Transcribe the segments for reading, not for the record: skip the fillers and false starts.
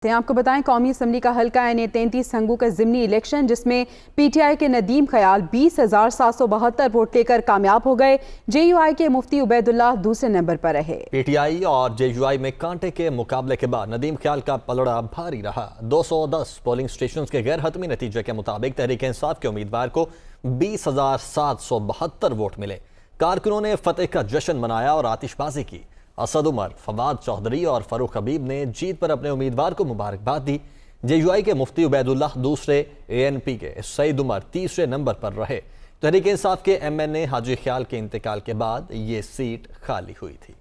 आपको बताएं, कौमी असम्बली का हल्का NA-33 संगू का ज़िमनी इलेक्शन जिसमें PTI के नदीम ख्याल 20,772 वोट लेकर कामयाब हो गए। JUI के मुफ्ती उबैदुल्लाह दूसरे नंबर पर रहे। PTI और JUI में कांटे के मुकाबले के बाद नदीम ख्याल का पलड़ा भारी रहा। 210 पोलिंग स्टेशन के गैर हतमी नतीजे के मुताबिक तहरीक इंसाफ के उम्मीदवार को 20,772 वोट मिले। कारकुनों ने फतेह का जश्न मनाया और आतिशबाजी की। असद उमर, फवाद चौधरी और फरूख हबीब ने जीत पर अपने उम्मीदवार को मुबारकबाद दी। JUI के मुफ्ती उबैदुल्लाह दूसरे, ANP के सईद उमर तीसरे नंबर पर रहे। तहरीक इंसाफ के MNA हाजी ख्याल के इंतकाल के बाद ये सीट खाली हुई थी।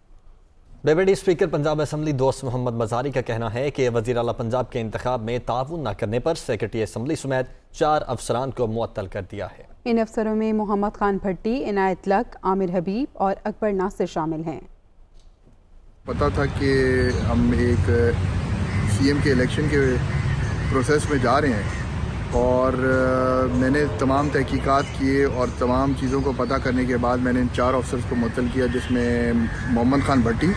डिप्टी स्पीकर पंजाब असम्बली दोस्त मोहम्मद मजारी का कहना है कि वज़ीर आला पंजाब के इंतखाब में ताउन न करने पर सेक्रेटरी असम्बली समेत 4 अफसरान को मुअत्तल कर दिया है। इन अफसरों में मोहम्मद खान भट्टी, इनायत लक, आमिर हबीब और अकबर नासिर शामिल हैं। पता था कि हम एक CM के इलेक्शन के प्रोसेस में जा रहे हैं और मैंने तमाम तहकीकात किए और तमाम चीज़ों को पता करने के बाद मैंने इन 4 अफसर्स को मुअत्तल किया, जिसमें मोहम्मद खान भट्टी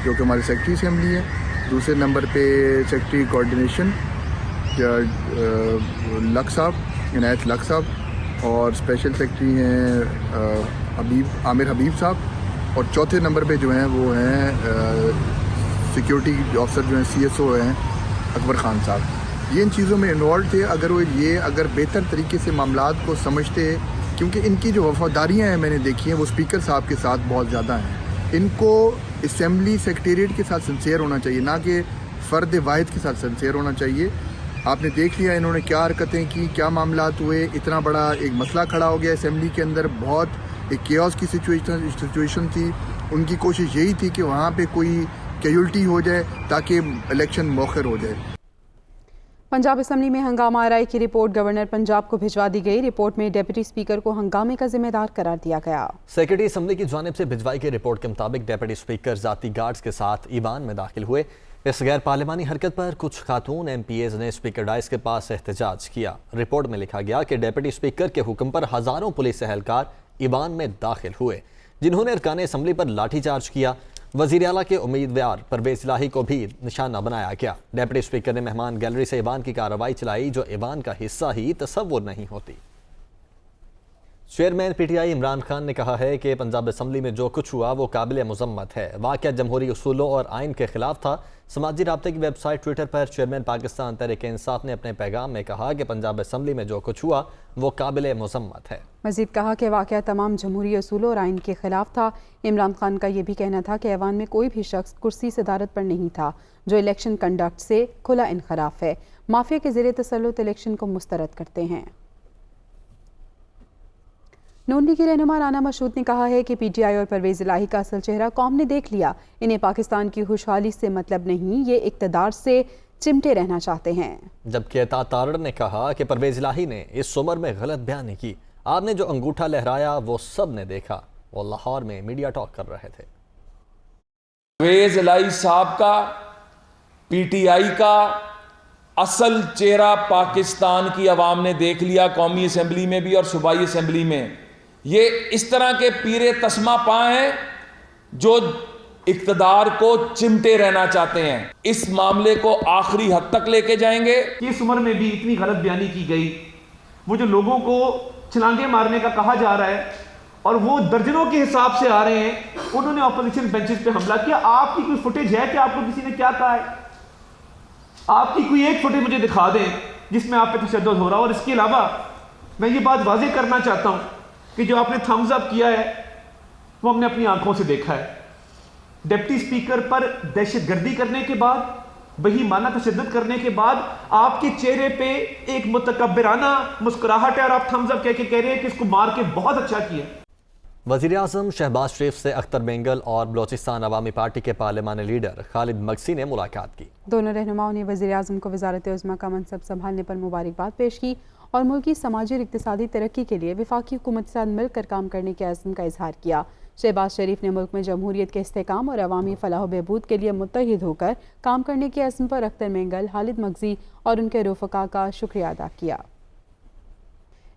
जो कि हमारे सेक्रेटरी असम्बली है, दूसरे नंबर पे सेक्रेटरी कोऑर्डिनेशन लक साहब, इनायत लक साहब, और स्पेशल सेक्रेटरी हैं आमिर हबीब साहब, और चौथे नंबर पे जो हैं वो हैं सिक्योरिटी ऑफिसर जो हैं CSO हैं अकबर खान साहब। ये इन चीज़ों में इन्वॉल्व थे। अगर बेहतर तरीके से मामलात को समझते, क्योंकि इनकी जो वफादारियाँ हैं मैंने देखी हैं वो स्पीकर साहब के साथ बहुत ज़्यादा हैं। इनको असम्बली सेक्रेटेरिएट के साथ सिंसियर होना चाहिए, ना कि फ़र्द वाहिद के साथ सिंसियर होना चाहिए। आपने देख लिया इन्होंने क्या हरकतें की, क्या मामलात हुए, इतना बड़ा एक मसला खड़ा हो गया असम्बली के अंदर, बहुत एक केओस की सिचुएशन थी। उनकी कोशिश यही थी कि वहाँ पे कोई कैजुअल्टी हो जाए ताकि इलेक्शन मौखर हो जाए। पंजाब असम्बली में हंगामा आरआई की रिपोर्ट गवर्नर पंजाब को भिजवा दी गई। रिपोर्ट में डिप्टी स्पीकर को हंगामे का जिम्मेदार करार दिया गया। सेक्रेटरी असम्बली की जानिब से भिजवाई गई रिपोर्ट के मुताबिक डिप्टी स्पीकर जाती गार्ड्स के साथ ईवान में दाखिल हुए। इस गैर पार्लिमानी हरकत पर कुछ खातून MPAs ने स्पीकर डाइस के पास एहतजाज किया। रिपोर्ट में लिखा गया कि डिप्टी स्पीकर के हुक्म पर हज़ारों पुलिस एहलकार ईवान में दाखिल हुए, जिन्होंने अरकान असम्बली पर लाठीचार्ज किया। वज़ीर आला के उम्मीदवार परवेज़ इलाही को भी निशाना बनाया गया। डिप्टी स्पीकर ने मेहमान गैलरी से ईवान की कार्रवाई चलाई, जो ईवान का हिस्सा ही तसव्वुर नहीं होती। चेयरमैन PTI इमरान खान ने कहा है कि पंजाब असम्बली में जो कुछ हुआ वो काबिल मज़म्मत है। वाक़या जमहूरी उसूलों और आइन के खिलाफ था। समाजी राब्ते की वेबसाइट ट्विटर पर चेयरमैन पाकिस्तान तहरीक इंसाफ ने अपने पैगाम में कहा कि पंजाब असम्बली में जो कुछ हुआ वो काबिल मज़म्मत है। मज़ीद कहा कि वाक़या तमाम जमहूरी उसूलों और आइन के खिलाफ था। इमरान खान का ये भी कहना था कि ऐवान में कोई भी शख्स कुर्सी सदारत पर नहीं था, जो इलेक्शन कंडक्ट से खुला इनखराफ है। माफिया के ज़रिए तसल्लुत इलेक्शन को मुस्तरद करते हैं। नून लीग के रहनुमा राना मशहूद ने कहा है कि PTI और परवेज़ इलाही का असल चेहरा कौम ने देख लिया। इन्हें पाकिस्तान की खुशहाली से मतलब नहीं, ये इक़्तिदार से चिमटे रहना चाहते हैं। जबकि अता तारड़ ने कहा कि परवेज़ इलाही ने इस उम्र में गलत बयानी की। आपने जो अंगूठा लहराया वो सब ने देखा। वो लाहौर में मीडिया टॉक कर रहे थे। परवेज़ इलाही साहब का, PTI का असल चेहरा पाकिस्तान की आवाम ने देख लिया, कौमी असम्बली में भी और सूबाई असम्बली में। ये इस तरह के पीरे तस्मा पा हैं जो इक़्तिदार को चिमटे रहना चाहते हैं। इस मामले को आखिरी हद तक लेके जाएंगे। इस उम्र में भी इतनी गलत बयानी की गई, वो जो लोगों को छलांगे मारने का कहा जा रहा है और वो दर्जनों के हिसाब से आ रहे हैं, उन्होंने अपोजिशन बेंचेस पे हमला किया। आपकी कोई फुटेज है कि आपको किसी ने क्या कहा है? आपकी कोई एक फुटेज मुझे दिखा दें जिसमें आप पे तशद्दुद हो रहा हो। और इसके अलावा मैं ये बात वाज़ेह करना चाहता हूँ कि जो आपने थम्स अप किया है वो हमने अपनी आंखों से देखा है। डिप्टी स्पीकर पर दहशतगर्दी करने के बाद, बेईमाना तशद्दुद करने के बाद आपके चेहरे पे एक मुतकब्बिराना मुस्कुराहट है और आप थम्स अप कह रहे हैं कि इसको मार के बहुत अच्छा किया। वज़ीर आज़म शहबाज शरीफ से अख्तर बेंगल और बलोचिस्तान अवामी पार्टी के पार्लिमानी लीडर खालिद मगसी ने मुलाकात की। दोनों रहनुमाओं ने वज़ीर आज़म को वज़ारत उज़्मा का मनसब संभालने पर मुबारकबाद पेश की और मुल्क की समाजी और इक़्तिसादी तरक्की के लिए वफाकी हुकूमत के साथ मिलकर काम करने के अज़्म का इजहार किया। शहबाज शरीफ ने मुल्क में जमहूरियत के इस्तेहकाम और अवामी फलाह बहबूद के लिए मुत्तहिद होकर काम करने के अज़्म पर अख्तर बेंगल, खालिद मगसी और उनके रफ़का का शुक्रिया अदा किया।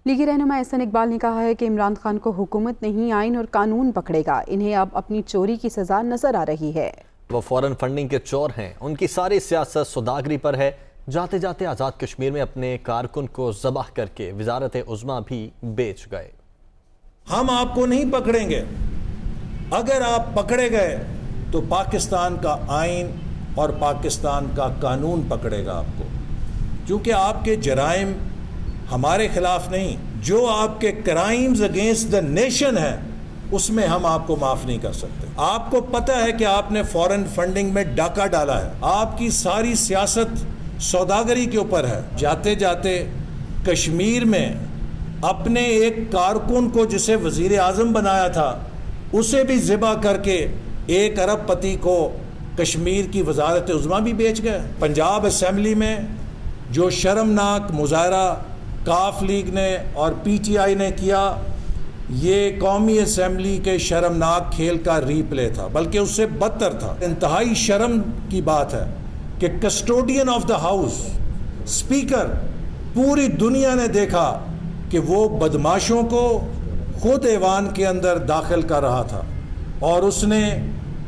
लीगी रहनुमा एहसन इकबाल ने कहा है कि इमरान खान को हुकूमत नहीं, आइन और कानून पकड़ेगा। इन्हें अब अपनी चोरी की सज़ा नजर आ रही है। वो फॉरेन फंडिंग के चोर हैं, उनकी सारी सियासत सौदागरी पर है। जाते जाते आज़ाद कश्मीर में अपने कारकुन को ज़बाह करके वजारत उज़्मा भी बेच गए। हम आपको नहीं पकड़ेंगे, अगर आप पकड़े गए तो पाकिस्तान का आइन और पाकिस्तान का कानून पकड़ेगा आपको, क्योंकि आपके जराइम हमारे खिलाफ नहीं, जो आपके क्राइम्स अगेंस्ट द नेशन है उसमें हम आपको माफ़ नहीं कर सकते। आपको पता है कि आपने फॉरेन फंडिंग में डाका डाला है, आपकी सारी सियासत सौदागरी के ऊपर है। जाते जाते कश्मीर में अपने एक कारकुन को जिसे वज़ीर आज़म बनाया था उसे भी ज़िबा करके 1 अरबपति को कश्मीर की वजारत उज़्मा भी बेच गए। पंजाब असम्बली में जो शर्मनाक मुजाहरा काफ लीग ने और PTI ने किया, ये कौमी असम्बली के शर्मनाक खेल का रीप्ले था, बल्कि उससे बदतर था। इंतहाई शर्म की बात है कि custodian of the house speaker, पूरी दुनिया ने देखा कि वो बदमाशों को खुद ऐवान के अंदर दाखिल कर रहा था और उसने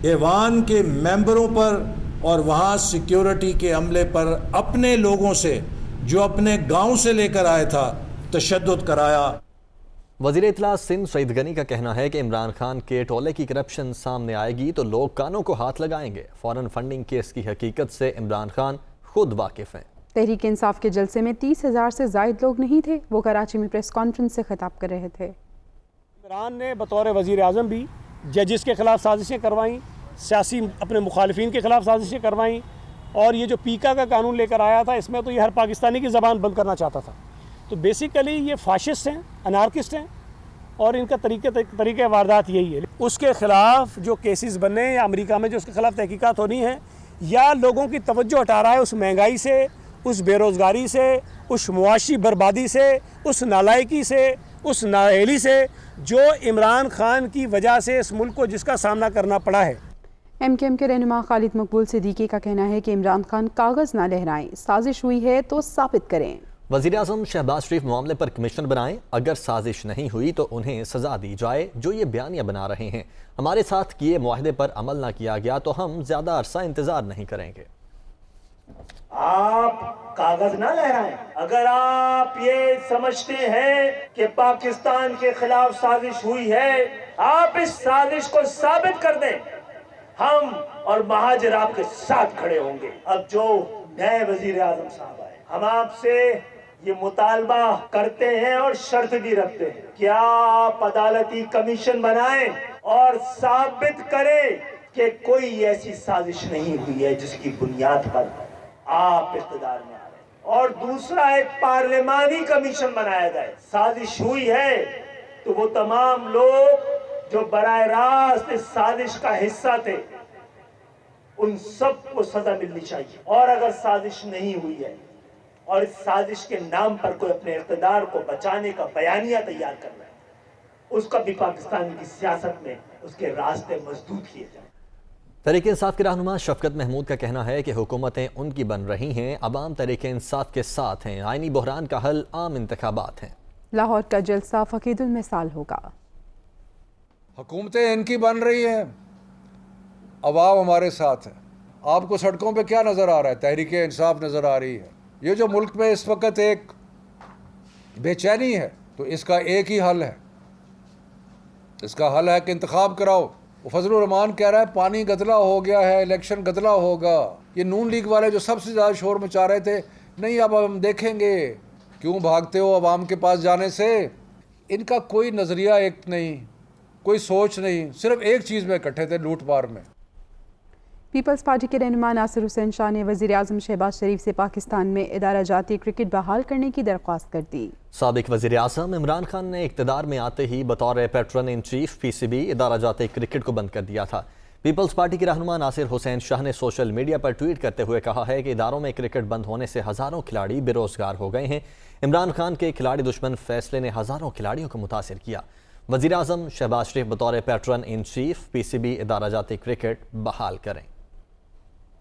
ऐवान के मेंबरों पर और वहाँ सिक्योरिटी के अमले पर अपने लोगों से जो अपने गांव से लेकर आया था तशद्दुद कराया। वज़ीर इत्तला सिंध सईद गनी का कहना है कि इमरान खान के टोले की करप्शन सामने आएगी तो लोग कानों को हाथ लगाएंगे। फॉरेन फंडिंग केस की हकीकत से इमरान खान खुद वाकिफ हैं। तहरीक इंसाफ के जलसे में 30,000 से ज़ायद लोग नहीं थे। वो कराची में प्रेस कॉन्फ्रेंस से खिताब कर रहे थे। इमरान ने बतौर वज़ीर आज़म भी जजिस के ख़िलाफ़ साजिशें करवाईं, सियासी अपने मुखालिफिन के ख़िलाफ़ साजिशें करवाईं, और ये जो पीका का कानून लेकर आया था इसमें तो ये हर पाकिस्तानी की ज़बान बंद करना चाहता था। तो बेसिकली ये फाशिस्ट हैं, अनार्किस्ट हैं और इनका तरीक़े वारदात यही है। उसके ख़िलाफ़ जो केसेस बनने या अमेरिका में जो उसके ख़िलाफ़ तहकीकात होनी है, या लोगों की तवज्जो हटा रहा है उस महंगाई से, उस बेरोज़गारी से, उस मुआशी बर्बादी से, उस नालायकी से, उस नाअहली से जो इमरान खान की वजह से इस मुल्क को जिसका सामना करना पड़ा है। MKM के रहनुमा खालिद मकबूल सिद्दीकी का कहना है कि इमरान खान कागज़ ना लहराएं, साजिश हुई है तो साबित करें। वज़ीर आज़म शहबाज शरीफ मामले पर कमिश्नर बनाएं, अगर साजिश नहीं हुई तो उन्हें सज़ा दी जाए जो ये बयानियाँ बना रहे हैं। हमारे साथ किए मुआहदे पर अमल ना किया गया तो हम ज़्यादा अरसा इंतज़ार नहीं करेंगे। आप कागज ना लहराएं, अगर आप ये समझते हैं कि पाकिस्तान के खिलाफ साजिश हुई है, आप इस साजिश को साबित कर दें, हम और महाजिर आपके साथ खड़े होंगे। अब जो नए वजीर आजम साहब आए, हम आपसे ये मुतालबा करते हैं और शर्त भी रखते हैं, क्या आप अदालती कमीशन बनाएं और साबित करें कि कोई ऐसी साजिश नहीं हुई है जिसकी बुनियाद पर आप इख्तिदार में आ रहे। और दूसरा, एक पार्लिमानी कमीशन बनाया जाए। साजिश हुई है तो वो तमाम लोग जो बराह रास्त इस साजिश का हिस्सा थे उन सब को सजा मिलनी चाहिए। और अगर साजिश नहीं हुई है और इस साजिश के नाम पर कोई अपने इख्तिदार को बचाने का बयानिया तैयार कर रहा है, उसका भी पाकिस्तान की सियासत में उसके रास्ते मजबूत किए जाए। तहरीक इंसाफ के रहनुमा शफकत महमूद का कहना है कि हुकूमतें उनकी बन रही हैं, अवाम तहरीक इंसाफ के साथ हैं, आईनी बहरान का हल आम इंतखाबात हैं। लाहौर का जलसा फकीदुल मिसाल होगा। हुकूमतें इनकी बन रही हैं, अवाम हमारे साथ है। आपको सड़कों पे क्या नज़र आ रहा है? तहरीक इंसाफ नज़र आ रही है। ये जो मुल्क में इस वक्त एक बेचैनी है तो इसका एक ही हल है, इसका हल है कि इंतखाब कराओ। फजलुर रहमान कह रहा है पानी गदला हो गया है, इलेक्शन गदला होगा। ये नून लीग वाले जो सबसे ज़्यादा शोर मचा रहे थे, नहीं अब हम देखेंगे, क्यों भागते हो अवाम के पास जाने से? इनका कोई नज़रिया एक नहीं, कोई सोच नहीं, सिर्फ एक चीज़ में इकट्ठे थे, लूट मार में। पीपल्स पार्टी के रहनुमा नासिर हुसैन शाह ने वज़ीर आज़म शहबाज शरीफ से पाकिस्तान में इदारा जाती क्रिकेट बहाल करने की दरख्वास्त कर दी। साबिक वज़ीर आज़म इमरान खान ने इक़्तिदार में आते ही बतौर पैट्रन इन चीफ PCB इदारा जाती क्रिकेट को बंद कर दिया था। पीपल्स पार्टी के रहनुमा नासिर हुसैन शाह ने सोशल मीडिया पर ट्वीट करते हुए कहा है कि इदारों में क्रिकेट बंद होने से हज़ारों खिलाड़ी बेरोज़गार हो गए हैं। इमरान खान के खिलाड़ी दुश्मन फैसले ने हज़ारों खिलाड़ियों को मुतासिर किया। वज़ीर आज़म शहबाज शरीफ बतौर पैट्रन इन चीफ PCB इदारा जाती क्रिकेट बहाल करें।